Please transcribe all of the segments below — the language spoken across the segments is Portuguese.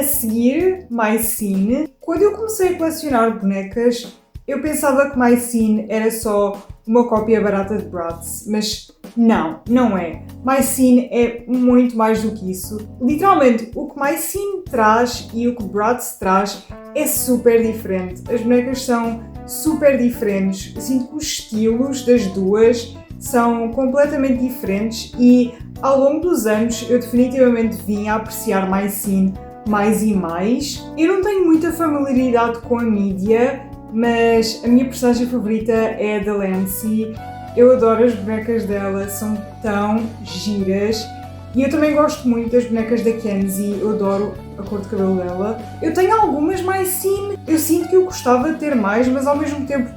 seguir, MyScene. Quando eu comecei a colecionar bonecas, eu pensava que MyScene era só uma cópia barata de Bratz, mas não é. MyScene é muito mais do que isso. Literalmente, o que MyScene traz e o que Bratz traz é super diferente. As bonecas são super diferentes. Eu sinto que os estilos das duas são completamente diferentes e ao longo dos anos eu definitivamente vim a apreciar MyScene mais e mais. Eu não tenho muita familiaridade com a mídia, mas a minha personagem favorita é a Delancey. Eu adoro as bonecas dela, são tão giras. E eu também gosto muito das bonecas da Kenzie, eu adoro a cor de cabelo dela. Eu tenho algumas MyScene, eu sinto que eu gostava de ter mais, mas ao mesmo tempo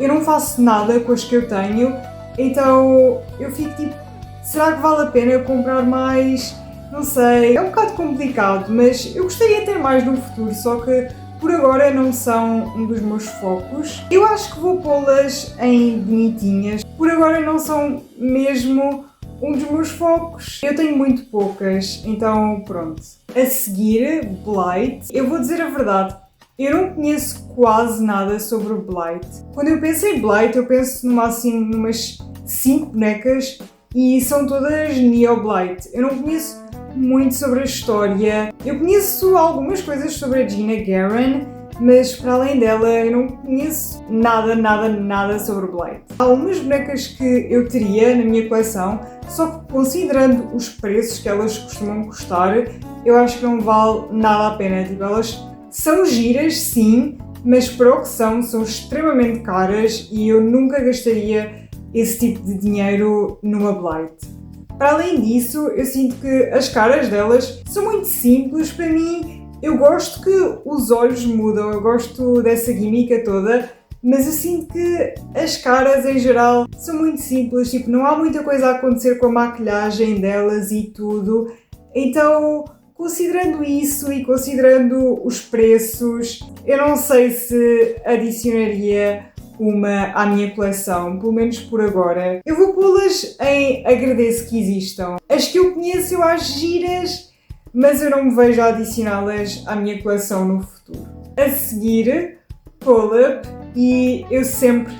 eu não faço nada com as que eu tenho. Então eu fico tipo, será que vale a pena eu comprar mais? Não sei, é um bocado complicado, mas eu gostaria de ter mais no futuro, só que por agora não são um dos meus focos. Eu acho que vou pô-las em bonitinhas. Por agora não são mesmo um dos meus focos. Eu tenho muito poucas, então pronto. A seguir, Blight. Eu vou dizer a verdade, eu não conheço quase nada sobre o Blight. Quando eu penso em Blight, eu penso no máximo numas 5 bonecas e são todas Neo Blight. Eu não conheço muito sobre a história. Eu conheço algumas coisas sobre a Gina Garen, mas para além dela eu não conheço nada sobre o Blight. Há algumas bonecas que eu teria na minha coleção, só que considerando os preços que elas costumam custar, eu acho que não vale nada a pena. Tipo, elas são giras, sim, mas para o que são extremamente caras e eu nunca gastaria esse tipo de dinheiro numa Blight. Para além disso, eu sinto que as caras delas são muito simples para mim. Eu gosto que os olhos mudam, eu gosto dessa química toda, mas eu sinto que as caras em geral são muito simples, tipo, não há muita coisa a acontecer com a maquilhagem delas e tudo. Então, considerando isso e considerando os preços, eu não sei se adicionaria uma à minha coleção, pelo menos por agora. Eu vou pô-las em agradeço que existam. As que eu conheço eu acho giras, mas eu não me vejo a adicioná-las à minha coleção no futuro. A seguir, Pull-Up, e eu sempre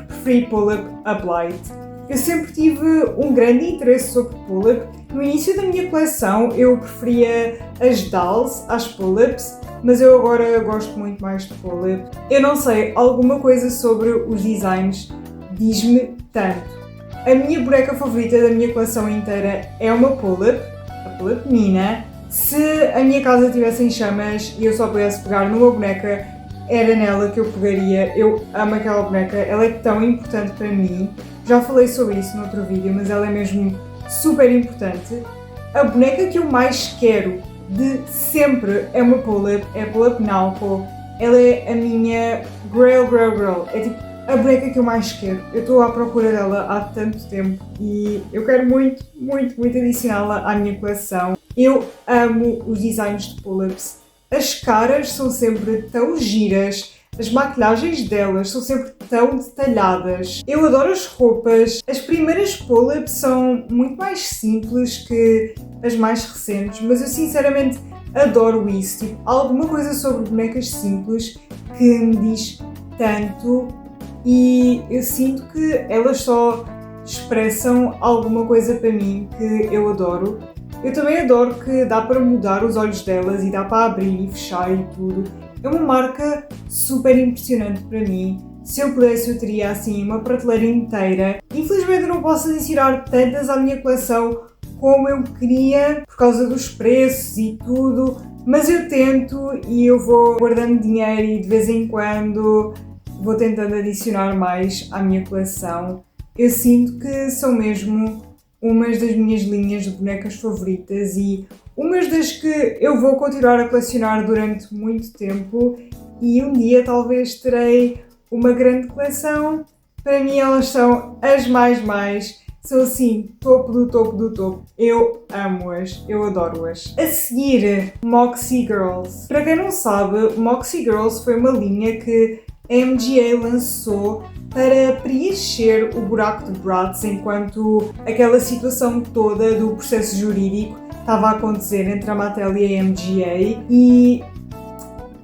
preferi Pull-Up a Blight. Eu sempre tive um grande interesse sobre Pull-Up. No início da minha coleção eu preferia as Dolls às Pull-Ups, mas eu agora gosto muito mais de Pull-Up. Eu não sei, alguma coisa sobre os designs diz-me tanto. A minha boneca favorita da minha coleção inteira é uma Pull-Up, a Pull-Up Nina. Se a minha casa tivesse em chamas e eu só pudesse pegar numa boneca, era nela que eu pegaria. Eu amo aquela boneca, ela é tão importante para mim. Já falei sobre isso no outro vídeo, mas ela é mesmo super importante. A boneca que eu mais quero de sempre é uma Pull-Up, é a Pull-Up Naoko. Ela é a minha girl. É tipo a boneca que eu mais quero. Eu estou à procura dela há tanto tempo e eu quero muito adicioná-la à minha coleção. Eu amo os designs de Pull-Ups. As caras são sempre tão giras, as maquilhagens delas são sempre tão detalhadas. Eu adoro as roupas. As primeiras Pull-Ups são muito mais simples que as mais recentes, mas eu sinceramente adoro isso. Tipo, há alguma coisa sobre bonecas simples que me diz tanto e eu sinto que elas só expressam alguma coisa para mim que eu adoro. Eu também adoro que dá para mudar os olhos delas e dá para abrir e fechar e tudo. É uma marca super impressionante para mim. Se eu pudesse eu teria assim uma prateleira inteira. Infelizmente eu não posso adicionar tantas à minha coleção como eu queria por causa dos preços e tudo, mas eu tento e eu vou guardando dinheiro e de vez em quando vou tentando adicionar mais à minha coleção. Eu sinto que são mesmo umas das minhas linhas de bonecas favoritas e umas das que eu vou continuar a colecionar durante muito tempo e um dia talvez terei uma grande coleção. Para mim elas são as mais, são assim, topo do topo. Eu amo-as, eu adoro-as. A seguir, Moxie Girls. Para quem não sabe, Moxie Girls foi uma linha que a MGA lançou para preencher o buraco de Bratz enquanto aquela situação toda do processo jurídico estava a acontecer entre a Mattel e a MGA e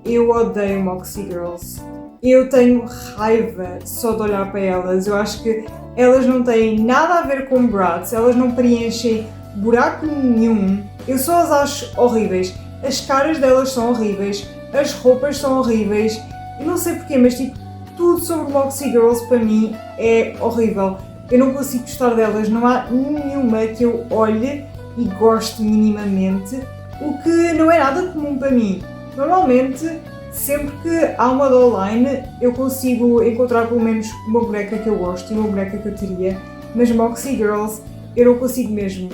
eu odeio Moxie Girls. Eu tenho raiva só de olhar para elas. Eu acho que elas não têm nada a ver com Bratz, elas não preenchem buraco nenhum. Eu só as acho horríveis. As caras delas são horríveis, as roupas são horríveis. Eu não sei porquê, mas tipo, tudo sobre Moxie Girls para mim é horrível. Eu não consigo gostar delas, não há nenhuma que eu olhe e goste minimamente, o que não é nada comum para mim. Normalmente, sempre que há uma doll-line, eu consigo encontrar pelo menos uma boneca que eu gosto e uma boneca que eu teria, mas Moxie Girls eu não consigo mesmo.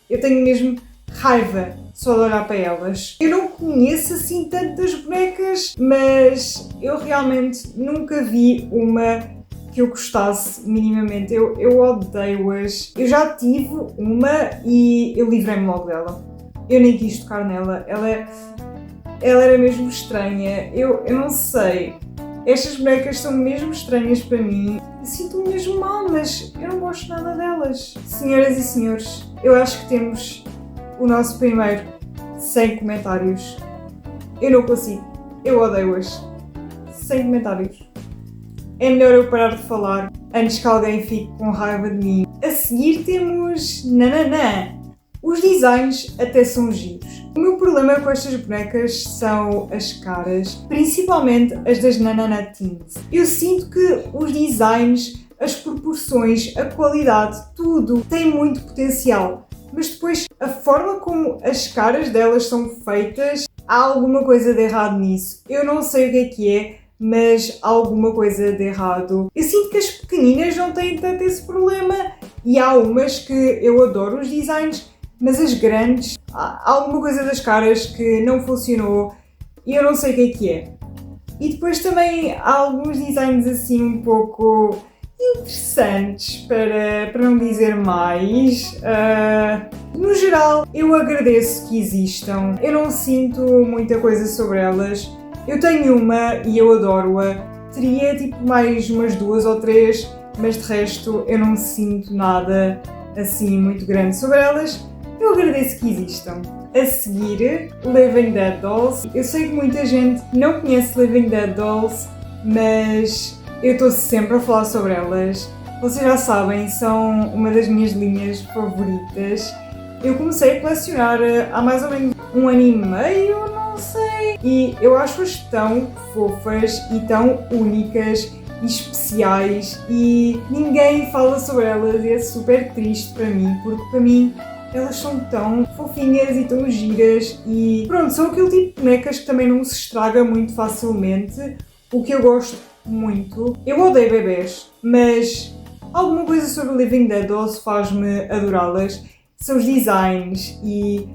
Eu tenho mesmo raiva só de olhar para elas. Eu não conheço assim tantas bonecas, mas eu realmente nunca vi uma que eu gostasse minimamente. Eu odeio-as. Eu já tive uma e eu livrei-me logo dela. Eu nem quis tocar nela. Ela era mesmo estranha. Eu não sei. Estas bonecas são mesmo estranhas para mim. Eu sinto-me mesmo mal, mas eu não gosto nada delas. Senhoras e senhores, eu acho que temos o nosso primeiro 100 comentários. Eu não consigo. Eu odeio-as. 100 comentários. É melhor eu parar de falar antes que alguém fique com raiva de mim. A seguir temos Nananã. Os designs até são giros. O meu problema com estas bonecas são as caras, principalmente as das Nanana Teens. Eu sinto que os designs, as proporções, a qualidade, tudo tem muito potencial. Mas depois a forma como as caras delas são feitas, há alguma coisa de errado nisso. Eu não sei o que é, mas há alguma coisa de errado. Eu sinto que as pequeninas não têm tanto esse problema e há umas que eu adoro os designs, mas as grandes, há alguma coisa das caras que não funcionou e eu não sei o que é. E depois também há alguns designs assim um pouco interessantes, para não dizer mais. No geral, eu agradeço que existam. Eu não sinto muita coisa sobre elas. Eu tenho uma e eu adoro-a. Teria tipo mais umas 2 ou 3, mas de resto eu não sinto nada assim muito grande sobre elas. Eu agradeço que existam. A seguir, Living Dead Dolls. Eu sei que muita gente não conhece Living Dead Dolls, mas eu estou sempre a falar sobre elas. Vocês já sabem, são uma das minhas linhas favoritas. Eu comecei a colecionar há mais ou menos 1 ano e meio, não sei. E eu acho-as tão fofas e tão únicas e especiais e ninguém fala sobre elas e é super triste para mim, porque para mim elas são tão fofinhas e tão giras e pronto, são aquele tipo de bonecas que também não se estraga muito facilmente, o que eu gosto muito. Eu odeio bebés, mas alguma coisa sobre Living Dead Dolls faz-me adorá-las. São os designs e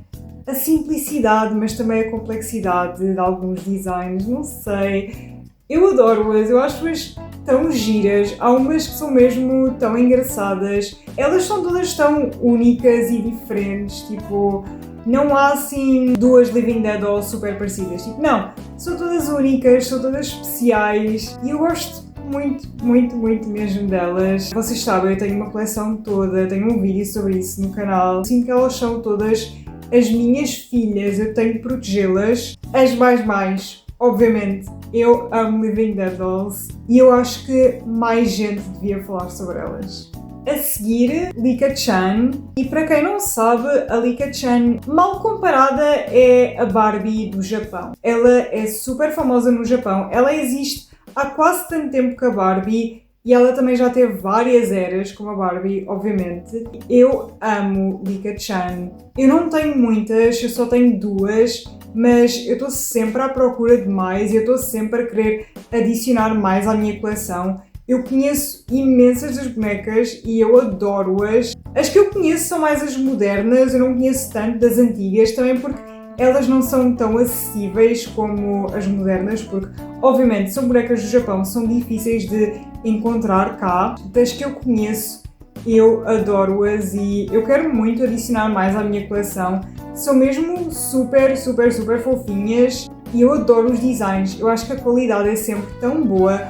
a simplicidade, mas também a complexidade de alguns designs, não sei. Eu adoro-as, eu acho-as tão giras, há umas que são mesmo tão engraçadas. Elas são todas tão únicas e diferentes, tipo, não há assim 2 Living Dead Dolls super parecidas, tipo, não, são todas únicas, são todas especiais e eu gosto muito, muito, muito mesmo delas. Vocês sabem, eu tenho uma coleção toda, tenho um vídeo sobre isso no canal. Sinto que elas são todas as minhas filhas, eu tenho de protegê-las. As mais, obviamente, eu amo Living Dead Dolls e eu acho que mais gente devia falar sobre elas. A seguir, Licca-chan. E para quem não sabe, a Licca-chan, mal comparada, é a Barbie do Japão. Ela é super famosa no Japão, ela existe há quase tanto tempo que a Barbie e ela também já teve várias eras, como a Barbie, obviamente. Eu amo Licca-chan. Eu não tenho muitas, eu só tenho 2, mas eu estou sempre à procura de mais e eu estou sempre a querer adicionar mais à minha coleção. Eu conheço imensas das bonecas e eu adoro-as. As que eu conheço são mais as modernas, eu não conheço tanto das antigas, também porque elas não são tão acessíveis como as modernas, porque obviamente são bonecas do Japão, são difíceis de encontrar cá. Das que eu conheço, eu adoro-as e eu quero muito adicionar mais à minha coleção. São mesmo super, super, super fofinhas e eu adoro os designs. Eu acho que a qualidade é sempre tão boa.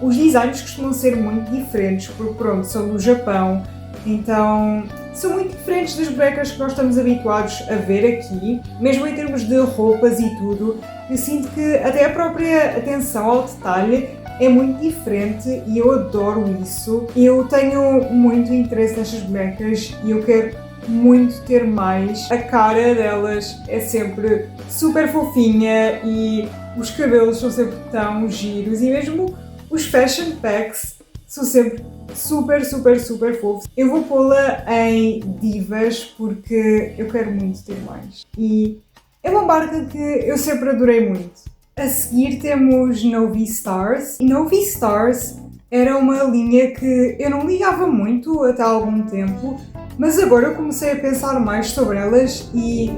Os designs costumam ser muito diferentes, porque pronto, são do Japão, então são muito diferentes das bonecas que nós estamos habituados a ver aqui, mesmo em termos de roupas e tudo. Eu sinto que até a própria atenção ao detalhe é muito diferente e eu adoro isso. Eu tenho muito interesse nestas bonecas e eu quero muito ter mais. A cara delas é sempre super fofinha e os cabelos são sempre tão giros e mesmo os fashion packs são sempre super fofos. Eu vou pô-la em divas porque eu quero muito ter mais. E é uma marca que eu sempre adorei muito. A seguir temos Novi Stars. E Novi Stars era uma linha que eu não ligava muito até há algum tempo, mas agora eu comecei a pensar mais sobre elas e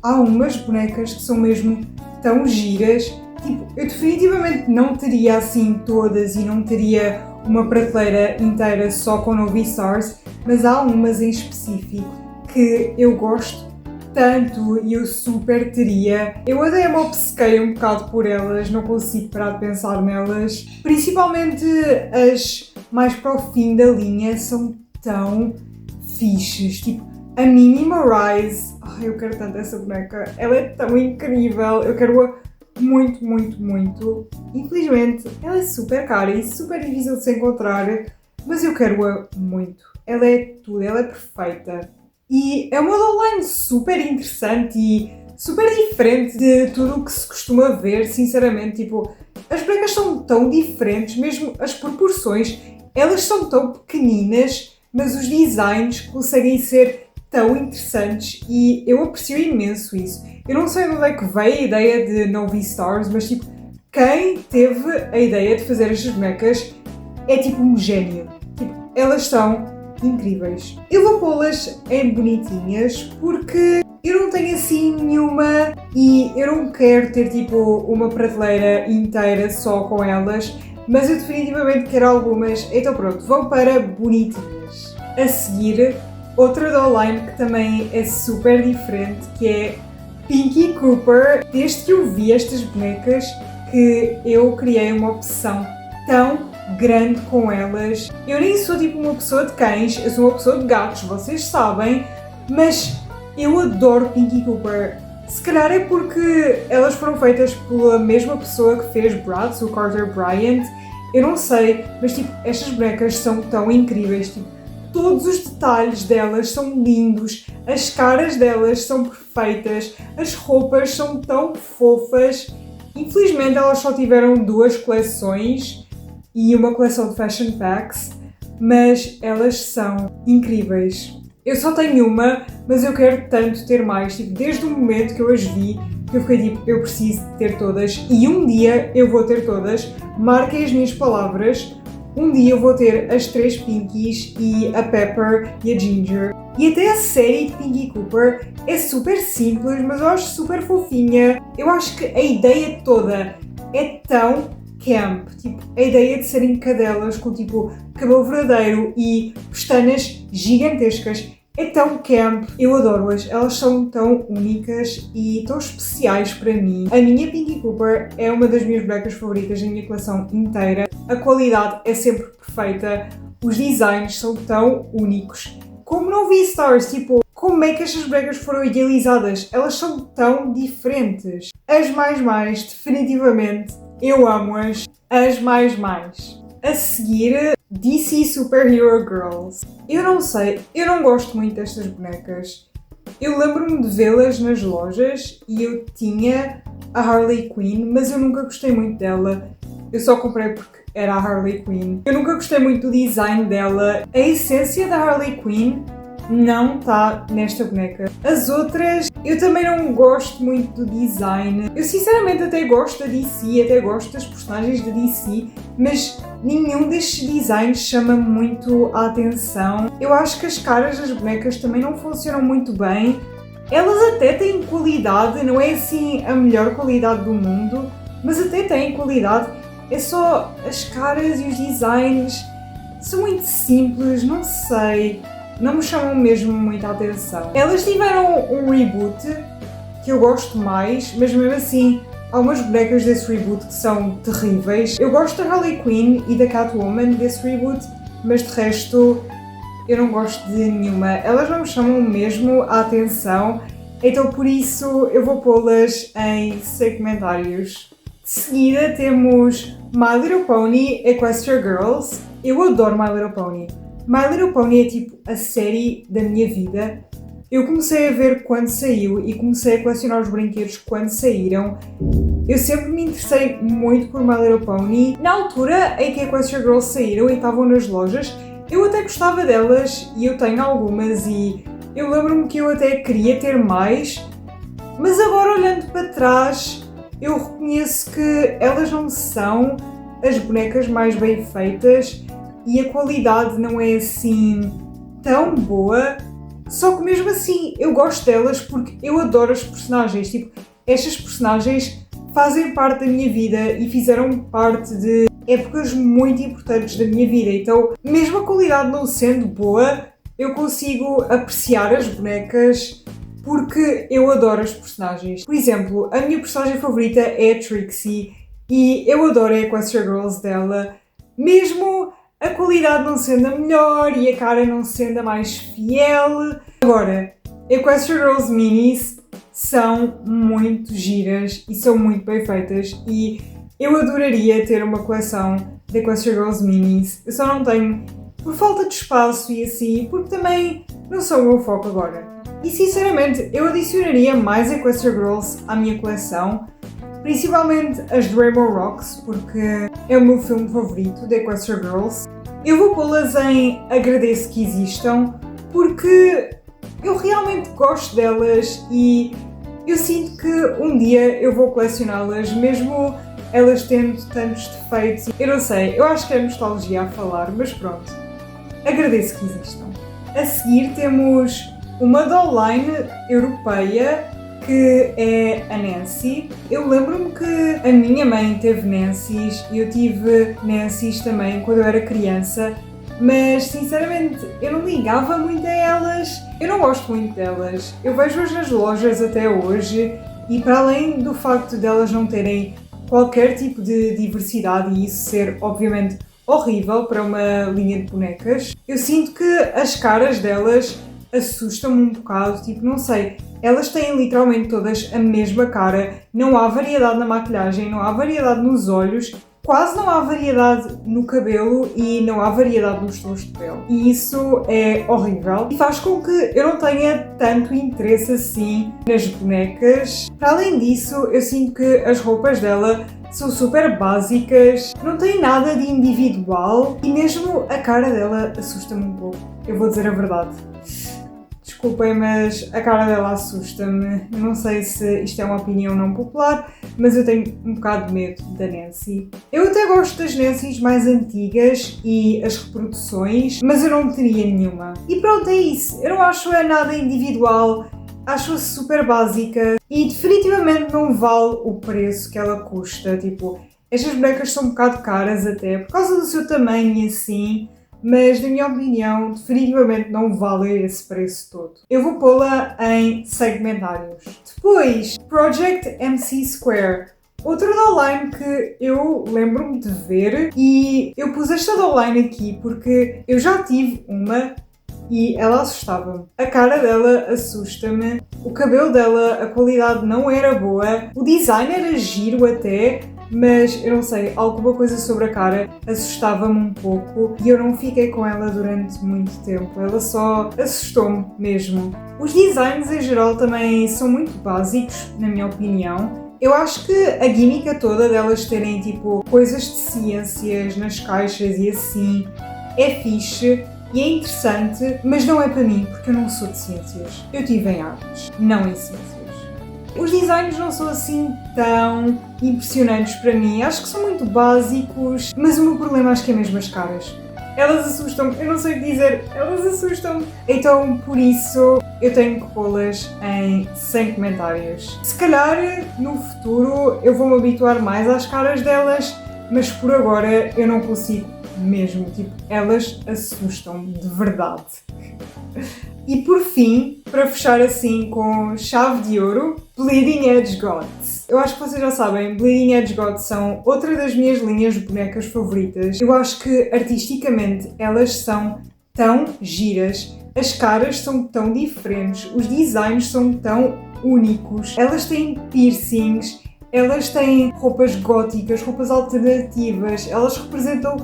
há umas bonecas que são mesmo tão giras. Tipo, eu definitivamente não teria assim todas e não teria uma prateleira inteira só com Novi Stars, mas há umas em específico que eu gosto tanto e eu super teria. Eu até me obcequei um bocado por elas, não consigo parar de pensar nelas. Principalmente as mais para o fim da linha são tão fixes. Tipo, a Mini Rise, eu quero tanto essa boneca, ela é tão incrível, eu quero-a muito. Infelizmente, ela é super cara e super difícil de se encontrar, mas eu quero-a muito. Ela é tudo, ela é perfeita. E é uma doll-line super interessante e super diferente de tudo o que se costuma ver, sinceramente. Tipo, as bonecas são tão diferentes, mesmo as proporções, elas são tão pequeninas, mas os designs conseguem ser tão interessantes e eu aprecio imenso isso. Eu não sei de onde é que veio a ideia de Novi Stars, mas tipo, quem teve a ideia de fazer estas bonecas é tipo um gênio. Tipo, elas são incríveis. Eu vou pô-las em bonitinhas porque eu não tenho assim nenhuma e eu não quero ter tipo uma prateleira inteira só com elas, mas eu definitivamente quero algumas, então pronto, vão para bonitinhas. A seguir, outra doll-line que também é super diferente, que é Pinky Cooper. Desde que eu vi estas bonecas que eu criei uma obsessão tão grande com elas. Eu nem sou tipo uma pessoa de cães, eu sou uma pessoa de gatos, vocês sabem, mas eu adoro Pinky Cooper. Se calhar é porque elas foram feitas pela mesma pessoa que fez Bratz, o Carter Bryant, eu não sei, mas tipo, estas bonecas são tão incríveis, tipo, todos os detalhes delas são lindos, as caras delas são perfeitas, as roupas são tão fofas. Infelizmente elas só tiveram 2 coleções e uma coleção de fashion packs, mas elas são incríveis. Eu só tenho uma, mas eu quero tanto ter mais, tipo, desde o momento que eu as vi, que eu fiquei tipo, eu preciso ter todas e um dia eu vou ter todas, marquem as minhas palavras. Um dia eu vou ter as 3 Pinkies e a Pepper e a Ginger. E até a série de Pinky Cooper é super simples, mas eu acho super fofinha. Eu acho que a ideia toda é tão camp. Tipo, a ideia de serem cadelas com tipo cabelo verdadeiro e pestanas gigantescas é tão camp. Eu adoro-as. Elas são tão únicas e tão especiais para mim. A minha Pinky Cooper é uma das minhas bonecas favoritas da minha coleção inteira. A qualidade é sempre perfeita. Os designs são tão únicos. Como Novi Stars, tipo, como é que estas bonecas foram idealizadas? Elas são tão diferentes. As mais, definitivamente, eu amo-as. As mais. A seguir, DC Superhero Girls. Eu não sei, eu não gosto muito destas bonecas. Eu lembro-me de vê-las nas lojas e eu tinha a Harley Quinn, mas eu nunca gostei muito dela. Eu só comprei porque era a Harley Quinn. Eu nunca gostei muito do design dela. A essência da Harley Quinn não está nesta boneca. As outras, eu também não gosto muito do design. Eu sinceramente até gosto da DC, até gosto das personagens da DC, mas nenhum destes designs chama muito a atenção. Eu acho que as caras das bonecas também não funcionam muito bem. Elas até têm qualidade, não é assim a melhor qualidade do mundo, mas até têm qualidade. É só as caras e os designs são muito simples, não sei. Não me chamam mesmo muita atenção. Elas tiveram um reboot que eu gosto mais, mas mesmo assim há umas bonecas desse reboot que são terríveis. Eu gosto da Harley Quinn e da Catwoman desse reboot, mas de resto eu não gosto de nenhuma. Elas não me chamam mesmo a atenção, então por isso eu vou pô-las em segmentários. De seguida temos My Little Pony Equestria Girls. Eu adoro My Little Pony. My Little Pony é tipo a série da minha vida. Eu comecei a ver quando saiu e comecei a colecionar os brinquedos quando saíram. Eu sempre me interessei muito por My Little Pony. Na altura em que a Equestria Girls saíram e estavam nas lojas, eu até gostava delas e eu tenho algumas e eu lembro-me que eu até queria ter mais, mas agora olhando para trás eu reconheço que elas não são as bonecas mais bem feitas e a qualidade não é assim tão boa, só que mesmo assim eu gosto delas porque eu adoro as personagens, tipo, estas personagens fazem parte da minha vida e fizeram parte de épocas muito importantes da minha vida, então mesmo a qualidade não sendo boa, eu consigo apreciar as bonecas porque eu adoro as personagens. Por exemplo, a minha personagem favorita é a Trixie e eu adoro a Equestria Girls dela, mesmo a qualidade não sendo a melhor e a cara não sendo a mais fiel. Agora, Equestria Girls Minis são muito giras e são muito bem feitas e eu adoraria ter uma coleção de Equestria Girls Minis. Eu só não tenho por falta de espaço e assim, porque também não são o meu foco agora. E sinceramente, eu adicionaria mais Equestria Girls à minha coleção, principalmente as do Rainbow Rocks, porque é o meu filme favorito de Equestria Girls. Eu vou pô-las em Agradeço que Existam, porque eu realmente gosto delas e eu sinto que um dia eu vou colecioná-las, mesmo elas tendo tantos defeitos. Eu não sei, eu acho que é nostalgia a falar, mas pronto. Agradeço que existam. A seguir temos uma doll-line europeia que é a Nancy. Eu lembro-me que a minha mãe teve Nancys e eu tive Nancys também quando eu era criança, mas sinceramente eu não ligava muito a elas. Eu não gosto muito delas. Eu vejo-as nas lojas até hoje e para além do facto de elas não terem qualquer tipo de diversidade e isso ser obviamente horrível para uma linha de bonecas, eu sinto que as caras delas assustam-me um bocado, tipo, não sei, elas têm literalmente todas a mesma cara, não há variedade na maquilhagem, não há variedade nos olhos, quase não há variedade no cabelo e não há variedade nos tons de pele. E isso é horrível e faz com que eu não tenha tanto interesse assim nas bonecas. Para além disso, eu sinto que as roupas dela são super básicas, não tem nada de individual e mesmo a cara dela assusta-me um pouco, eu vou dizer a verdade. Desculpem, mas a cara dela assusta-me. Eu não sei se isto é uma opinião não popular, mas eu tenho um bocado de medo da Nancy. Eu até gosto das Nancys mais antigas e as reproduções, mas eu não teria nenhuma. E pronto, é isso. Eu não acho-a nada individual, acho-a super básica e definitivamente não vale o preço que ela custa. Tipo, estas bonecas são um bocado caras até, por causa do seu tamanho e assim, mas na minha opinião definitivamente não vale esse preço todo. Eu vou pô-la em segmentários. Depois, Project MC Square. Outra doll-line que eu lembro-me de ver e eu pus esta doll-line aqui porque eu já tive uma e ela assustava-me. A cara dela assusta-me, o cabelo dela, a qualidade não era boa, o design era giro até, mas eu não sei, alguma coisa sobre a cara assustava-me um pouco e eu não fiquei com ela durante muito tempo, ela só assustou-me mesmo. Os designs em geral também são muito básicos, na minha opinião. Eu acho que a química toda delas terem tipo coisas de ciências nas caixas e assim é fixe e é interessante, mas não é para mim porque eu não sou de ciências. Eu tive em artes, não em ciências. Os designs não são assim tão impressionantes para mim, acho que são muito básicos, mas o meu problema acho que é mesmo as caras. Elas assustam-me, eu não sei o que dizer, elas assustam-me. Então, por isso, eu tenho que pô-las em 100 comentários. Se calhar, no futuro, eu vou me habituar mais às caras delas, mas por agora eu não consigo mesmo, tipo, elas assustam-me de verdade. E por fim, para fechar assim com chave de ouro, Bleeding Edge Gods. Eu acho que vocês já sabem, Bleeding Edge Gods são outra das minhas linhas de bonecas favoritas. Eu acho que artisticamente elas são tão giras, as caras são tão diferentes, os designs são tão únicos, elas têm piercings, elas têm roupas góticas, roupas alternativas, elas representam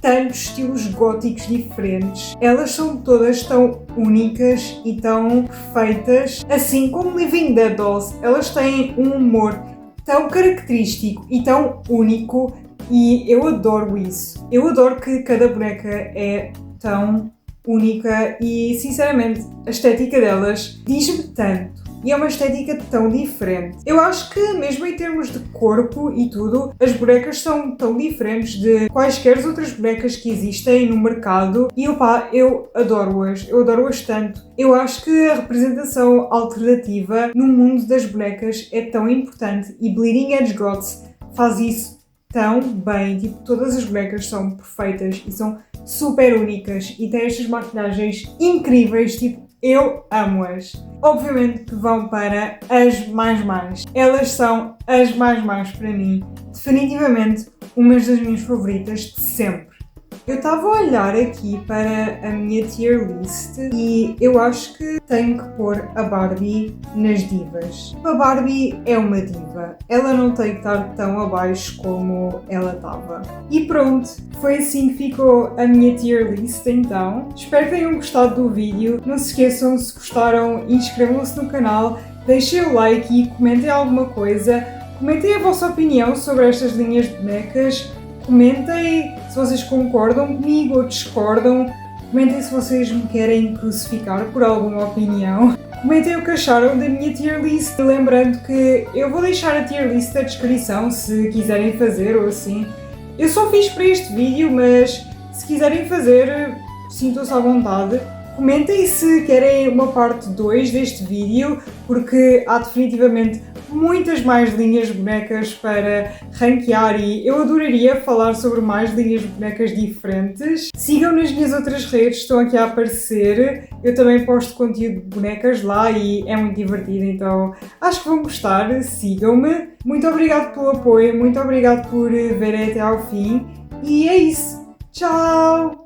tantos estilos góticos diferentes. Elas são todas tão únicas e tão perfeitas. Assim como Living Dead Dolls, elas têm um humor tão característico e tão único e eu adoro isso. Eu adoro que cada boneca é tão única e, sinceramente, a estética delas diz-me tanto. E é uma estética tão diferente. Eu acho que, mesmo em termos de corpo e tudo, as bonecas são tão diferentes de quaisquer outras bonecas que existem no mercado. E opá, eu adoro-as tanto. Eu acho que a representação alternativa no mundo das bonecas é tão importante e Bleeding Edge Gods faz isso tão bem. Tipo, todas as bonecas são perfeitas e são super únicas e têm estas maquilhagens incríveis, tipo, eu amo-as. Obviamente que vão para as mais. Elas são as mais para mim. Definitivamente umas das minhas favoritas de sempre. Eu estava a olhar aqui para a minha tier list e eu acho que tenho que pôr a Barbie nas divas. A Barbie é uma diva. Ela não tem que estar tão abaixo como ela estava. E pronto, foi assim que ficou a minha tier list então. Espero que tenham gostado do vídeo. Não se esqueçam, se gostaram, inscrevam-se no canal, deixem o like e comentem alguma coisa. Comentem a vossa opinião sobre estas linhas de bonecas. Comentem se vocês concordam comigo ou discordam. Comentem se vocês me querem crucificar por alguma opinião. Comentem o que acharam da minha tier list. Lembrando que eu vou deixar a tier list na descrição se quiserem fazer ou assim. Eu só fiz para este vídeo, mas se quiserem fazer, sintam-se à vontade. Comentem se querem uma parte 2 deste vídeo, porque há definitivamente muitas mais linhas de bonecas para ranquear e eu adoraria falar sobre mais linhas de bonecas diferentes. Sigam nas minhas outras redes, estão aqui a aparecer. Eu também posto conteúdo de bonecas lá e é muito divertido, então acho que vão gostar. Sigam-me. Muito obrigado pelo apoio, muito obrigado por verem até ao fim e é isso. Tchau!